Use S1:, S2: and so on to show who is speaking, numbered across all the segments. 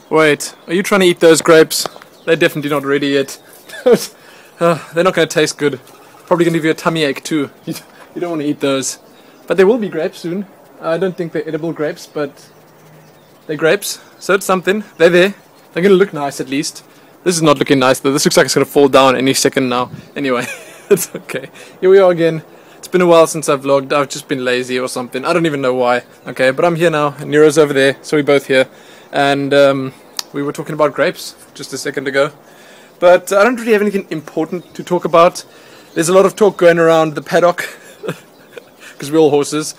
S1: Wait, are you trying to eat those grapes? They're definitely not ready yet. They're not going to taste good. Probably going to give you a tummy ache too. You don't want to eat those. But there will be grapes soon. I don't think they're edible grapes, but they're grapes. So it's something. They're there. They're going to look nice at least. This is not looking nice though. This looks like it's going to fall down any second now. Anyway, it's okay. Here we are again. It's been a while since I've vlogged. I've just been lazy or something. I don't even know why. Okay, but I'm here now. Nero's over there, so we're both here. And we were talking about grapes just a second ago. But I don't really have anything important to talk about. There's a lot of talk going around the paddock. Because we're all horses.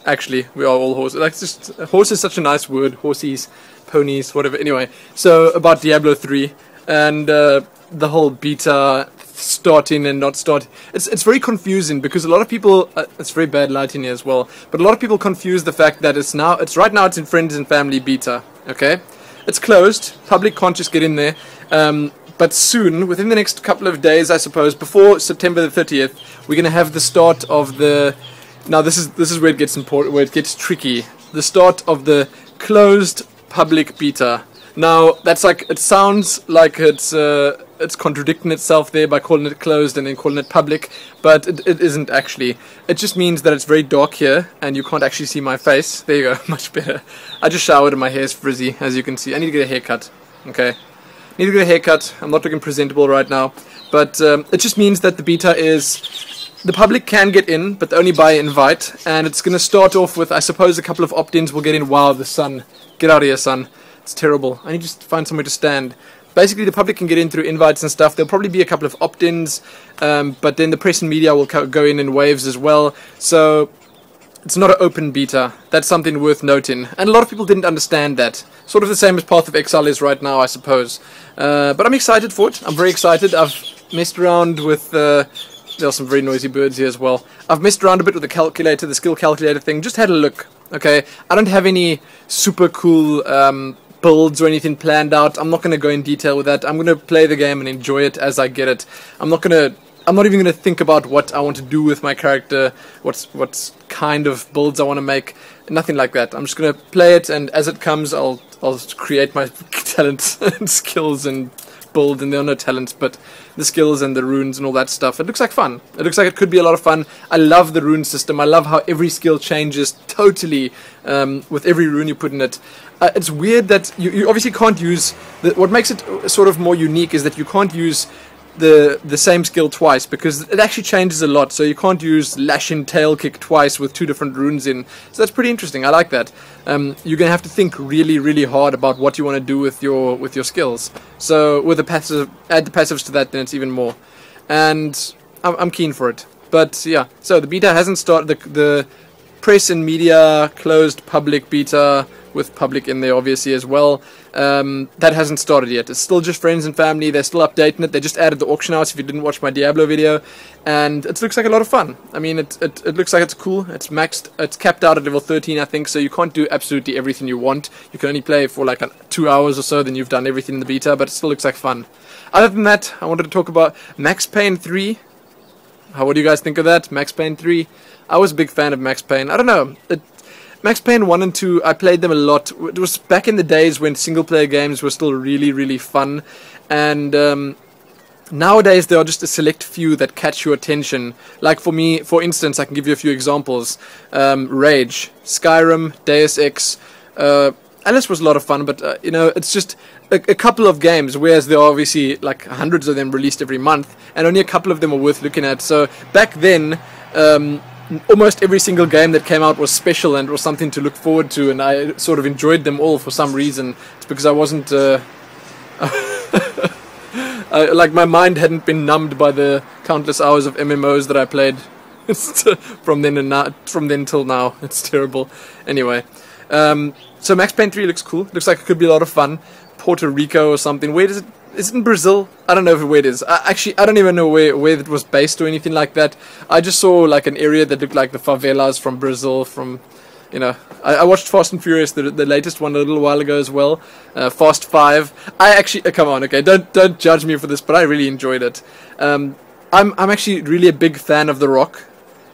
S1: Actually, we are all horses. Like, just horse is such a nice word. Horsies, ponies, whatever. Anyway, so about Diablo 3 and the whole beta starting and not starting. It's very confusing because a lot of people. It's very bad lighting here as well. But a lot of people confuse the fact that it's right now it's in friends and family beta. Okay, it's closed. Public can't just get in there. But soon, within the next couple of days, I suppose, before September the 30th, we're going to have the start of the... Now, this is where it gets important, where it gets tricky. The start of the closed public beta. Now, that's like... It sounds like it's contradicting itself there by calling it closed and then calling it public, but it isn't actually. It just means that it's very dark here, and you can't actually see my face. There you go, much better. I just showered and my hair's frizzy, as you can see. I need to get a haircut. Okay. Need to get a haircut. I'm not looking presentable right now, but it just means that the beta is the public can get in, but only by invite, and it's going to start off with, I suppose, a couple of opt-ins will get in. Wow, the sun! Get out of here, sun! It's terrible. I need to find somewhere to stand. Basically, the public can get in through invites and stuff. There'll probably be a couple of opt-ins, but then the press and media will go in waves as well. So it's not an open beta. That's something worth noting. And a lot of people didn't understand that. Sort of the same as Path of Exile is right now, I suppose. But I'm excited for it. I'm very excited. I've messed around with... there are some very noisy birds here as well. I've messed around a bit with the calculator, the skill calculator thing. Just had a look. Okay, I don't have any super cool builds or anything planned out. I'm not going to go in detail with that. I'm going to play the game and enjoy it as I get it. I'm not even going to think about what I want to do with my character, what kind of builds I want to make, nothing like that. I'm just going to play it, and as it comes, I'll create my talents and skills and build, and there are no talents, but the skills and the runes and all that stuff. It looks like fun. It looks like it could be a lot of fun. I love the rune system. I love how every skill changes totally with every rune you put in it. It's weird that you obviously can't use... what makes it sort of more unique is that you can't use the same skill twice, because it actually changes a lot. So you can't use lash and tail kick twice with two different runes in. So that's pretty interesting. I like that. You're gonna have to think really, really hard about what you want to do with your skills. So with the passive, add the passives to that, then it's even more. And I'm keen for it. But yeah, so the beta hasn't started. The press and media closed public beta with public in there obviously as well. That hasn't started yet. It's still just friends and family. They're still updating it. They just added the auction house if you didn't watch my Diablo video, and it looks like a lot of fun. I mean, it looks like it's cool. It's maxed. It's capped out at level 13, I think, so you can't do absolutely everything you want. You can only play for like 2 hours or so, then you've done everything in the beta, but it still looks like fun. Other than that, I wanted to talk about Max Payne 3. What do you guys think of that? Max Payne 3? I was a big fan of Max Payne. I don't know. Max Payne 1 and 2, I played them a lot. It was back in the days when single-player games were still really, really fun. And nowadays, there are just a select few that catch your attention. Like for me, for instance, I can give you a few examples. Rage, Skyrim, Deus Ex. Alice was a lot of fun, but, you know, it's just a couple of games, whereas there are obviously like hundreds of them released every month, and only a couple of them are worth looking at. So back then... almost every single game that came out was special and was something to look forward to, and I sort of enjoyed them all for some reason. It's because I wasn't like my mind hadn't been numbed by the countless hours of MMOs that I played from then till now. It's terrible. Anyway, so Max Payne 3 looks cool. Looks like it could be a lot of fun. Puerto Rico or something. Where does it? Is it in Brazil? I don't know where it is. Actually, I don't even know where it was based or anything like that. I just saw like an area that looked like the favelas from Brazil. From, you know, I watched Fast and Furious, the latest one, a little while ago as well. Fast 5. I actually come on, okay, don't judge me for this, but I really enjoyed it. I'm actually really a big fan of The Rock.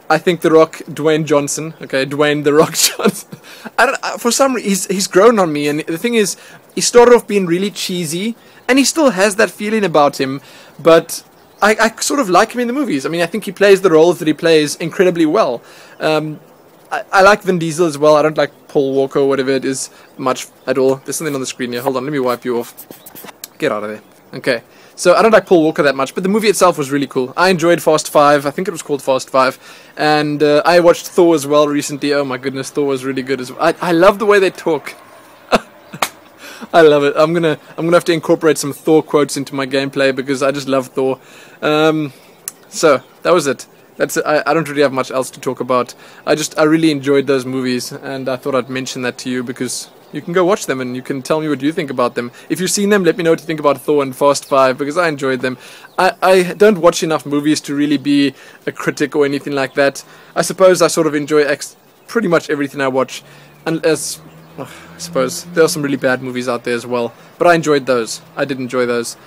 S1: I think The Rock, Dwayne Johnson, okay, Dwayne The Rock Johnson. For some reason, he's grown on me, and the thing is, he started off being really cheesy, and he still has that feeling about him, but I sort of like him in the movies. I mean, I think he plays the roles that he plays incredibly well. I like Vin Diesel as well. I don't like Paul Walker or whatever it is much at all. There's something on the screen here. Hold on, let me wipe you off. Get out of there. Okay. So I don't like Paul Walker that much, but the movie itself was really cool. I enjoyed Fast 5. I think it was called Fast 5. And I watched Thor as well recently. Oh my goodness, Thor was really good as well. I love the way they talk. I love it. I'm gonna have to incorporate some Thor quotes into my gameplay because I just love Thor. So that was it. That's it. I don't really have much else to talk about. I really enjoyed those movies, and I thought I'd mention that to you because you can go watch them and you can tell me what you think about them. If you've seen them, let me know what you think about Thor and Fast 5 because I enjoyed them. I don't watch enough movies to really be a critic or anything like that. I suppose I sort of enjoy pretty much everything I watch, unless I suppose there are some really bad movies out there as well. But I enjoyed those. I did enjoy those.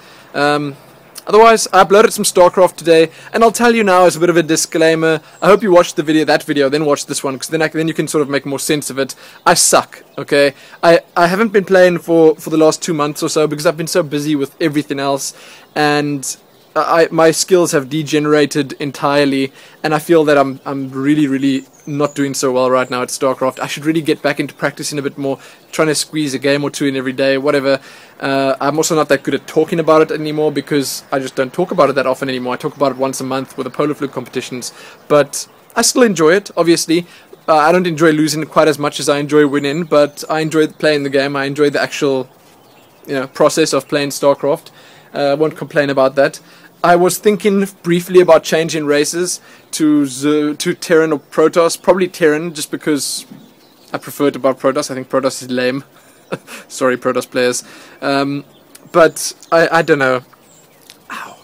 S1: Otherwise, I uploaded some Starcraft today, and I'll tell you now as a bit of a disclaimer. I hope you watched that video, then watch this one, because then you can sort of make more sense of it. I suck, okay? I haven't been playing for the last 2 months or so, because I've been so busy with everything else, and my skills have degenerated entirely, and I feel that I'm really not doing so well right now at Starcraft. I should really get back into practicing a bit more, trying to squeeze a game or two in every day, whatever. I'm also not that good at talking about it anymore because I just don't talk about it that often anymore. I talk about it once a month with the Polar Fluke competitions, but I still enjoy it, obviously. I don't enjoy losing quite as much as I enjoy winning, but I enjoy playing the game. I enjoy the actual, process of playing Starcraft. I won't complain about that. I was thinking briefly about changing races to Terran or Protoss. Probably Terran, just because I prefer it above Protoss. I think Protoss is lame. Sorry, Protoss players. But I don't know. Ow.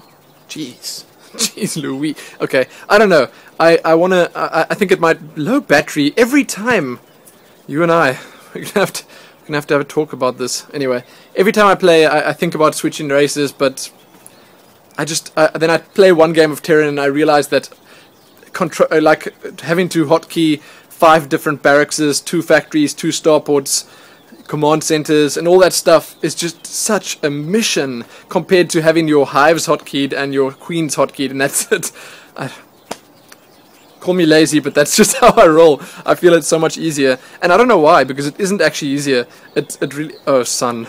S1: Jeez. Jeez Louis. Okay, I don't know. I think it might low battery every time. You and I, we're gonna have to have a talk about this. Anyway, every time I play, I think about switching races, but then I play one game of Terran and I realize that like having to hotkey 5 different barracks, 2 factories, 2 starports, command centers, and all that stuff is just such a mission compared to having your hives hotkeyed and your queens hotkeyed, and that's it. Call me lazy, but that's just how I roll. I feel it's so much easier, and I don't know why, because it isn't actually easier. It really. Oh son.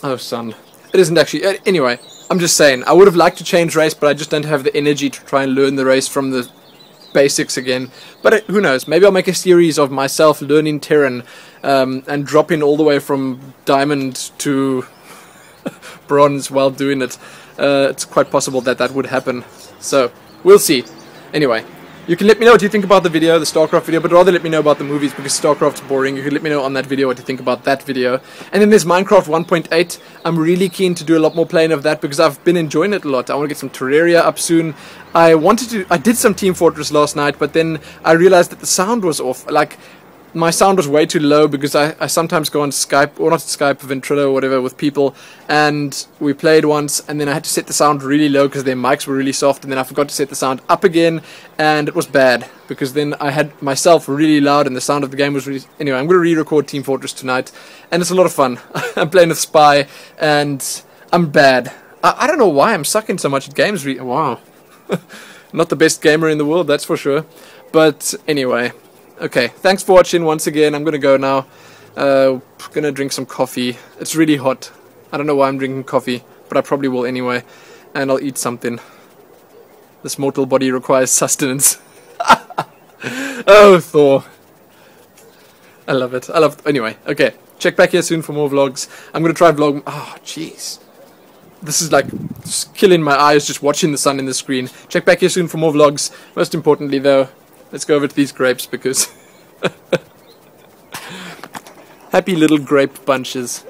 S1: Oh son. It isn't actually. Anyway, I'm just saying. I would have liked to change race, but I just don't have the energy to try and learn the race from the basics again. But who knows? Maybe I'll make a series of myself learning Terran and dropping all the way from diamond to bronze while doing it. It's quite possible that would happen. So we'll see. Anyway, you can let me know what you think about the video, the Starcraft video, but rather let me know about the movies because Starcraft's boring. You can let me know on that video what you think about that video. And then there's Minecraft 1.8. I'm really keen to do a lot more playing of that because I've been enjoying it a lot. I want to get some Terraria up soon. I did some Team Fortress last night, but then I realized that the sound was off. Like, my sound was way too low because I sometimes go on Skype, or not Skype, Ventrilo or whatever with people, and we played once, and then I had to set the sound really low because their mics were really soft, and then I forgot to set the sound up again, and it was bad because then I had myself really loud and the sound of the game was really... Anyway, I'm going to re-record Team Fortress tonight, and it's a lot of fun. I'm playing with Spy, and I'm bad. I don't know why I'm sucking so much at games. Wow. Not the best gamer in the world, that's for sure. But anyway... Okay, thanks for watching once again. I'm gonna go now. Gonna drink some coffee. It's really hot. I don't know why I'm drinking coffee, but I probably will anyway. And I'll eat something. This mortal body requires sustenance. Oh, Thor. I love it. Anyway, okay. Check back here soon for more vlogs. I'm gonna try vlog... Oh, jeez. This is like just killing my eyes just watching the sun in the screen. Check back here soon for more vlogs. Most importantly, though, let's go over to these grapes because happy little grape bunches.